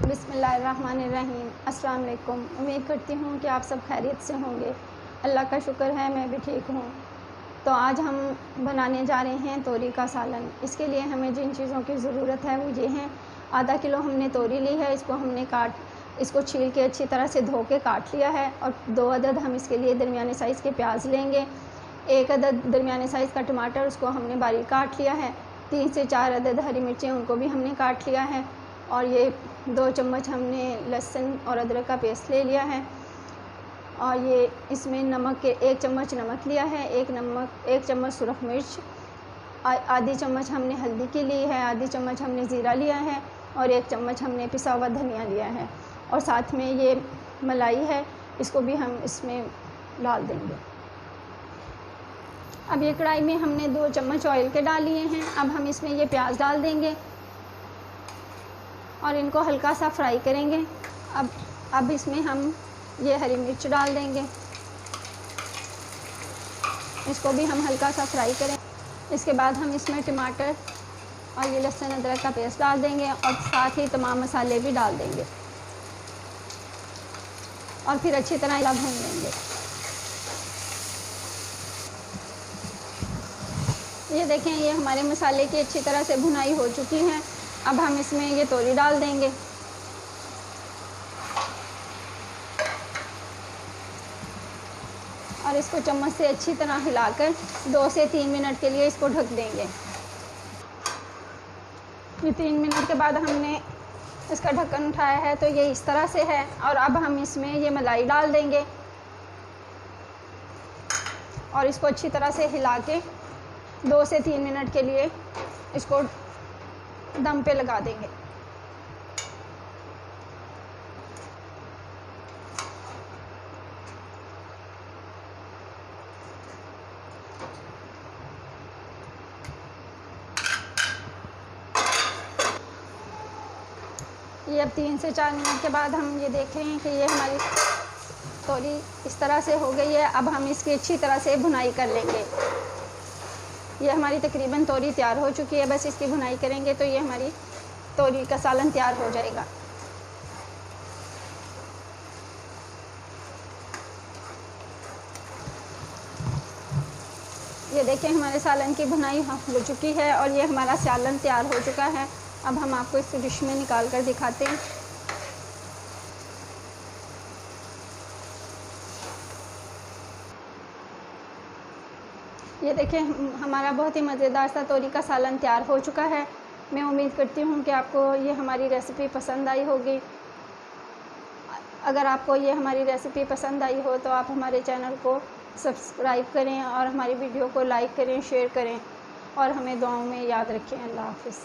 बिस्मिल्लाहिर्रहमानिर्रहीम। अस्सलाम वालेकुम। उम्मीद करती हूँ कि आप सब खैरियत से होंगे। अल्लाह का शुक्र है मैं भी ठीक हूँ। तो आज हम बनाने जा रहे हैं तोरी का सालन। इसके लिए हमें जिन चीज़ों की ज़रूरत है वो ये हैं। आधा किलो हमने तोरी ली है, इसको छील के अच्छी तरह से धो के काट लिया है। और 2 अदद हम इसके लिए दरमियाने साइज़ के प्याज लेंगे। 1 अदद दरमियाने साइज़ का टमाटर, उसको हमने बारीक काट लिया है। 3 से 4 अदद हरी मिर्चें, उनको भी हमने काट लिया है। और ये 2 चम्मच हमने लहसुन और अदरक का पेस्ट ले लिया है। और ये इसमें नमक के 1 चम्मच नमक लिया है, 1 चम्मच सुरख मिर्च, आधी चम्मच हमने हल्दी की ली है, आधी चम्मच हमने ज़ीरा लिया है और 1 चम्मच हमने पिसा हुआ धनिया लिया है। और साथ में ये मलाई है, इसको भी हम इसमें डाल देंगे। अब ये कढ़ाई में हमने 2 चम्मच ऑयल के डाल लिए हैं। अब हम इसमें ये प्याज डाल देंगे और इनको हल्का सा फ्राई करेंगे। अब इसमें हम ये हरी मिर्च डाल देंगे, इसको भी हम हल्का सा फ्राई करें। इसके बाद हम इसमें टमाटर और ये लहसुन अदरक का पेस्ट डाल देंगे और साथ ही तमाम मसाले भी डाल देंगे और फिर अच्छी तरह भून लेंगे। ये देखें, ये हमारे मसाले की अच्छी तरह से भुनाई हो चुकी है। अब हम इसमें ये तोरी डाल देंगे और इसको चम्मच से अच्छी तरह हिलाकर 2 से 3 मिनट के लिए इसको ढक देंगे। ये 3 मिनट के बाद हमने इसका ढक्कन उठाया है तो ये इस तरह से है। और अब हम इसमें ये मलाई डाल देंगे और इसको अच्छी तरह से हिला के 2 से 3 मिनट के लिए इसको दम पे लगा देंगे। ये अब 3 से 4 मिनट के बाद हम ये देख रहे हैं कि ये हमारी तोरी इस तरह से हो गई है। अब हम इसकी अच्छी तरह से भुनाई कर लेंगे। ये हमारी तकरीबन तोरी तैयार हो चुकी है। बस इसकी भुनाई करेंगे तो ये हमारी तोरी का सालन तैयार हो जाएगा। ये देखें, हमारे सालन की भुनाई हो चुकी है और ये हमारा सालन तैयार हो चुका है। अब हम आपको इस डिश में निकाल कर दिखाते हैं। ये देखें, हमारा बहुत ही मज़ेदार सा तोरी का सालन तैयार हो चुका है। मैं उम्मीद करती हूँ कि आपको ये हमारी रेसिपी पसंद आई होगी। अगर आपको ये हमारी रेसिपी पसंद आई हो तो आप हमारे चैनल को सब्सक्राइब करें और हमारी वीडियो को लाइक करें, शेयर करें और हमें दुआओं में याद रखें। अल्लाह हाफ़िज़।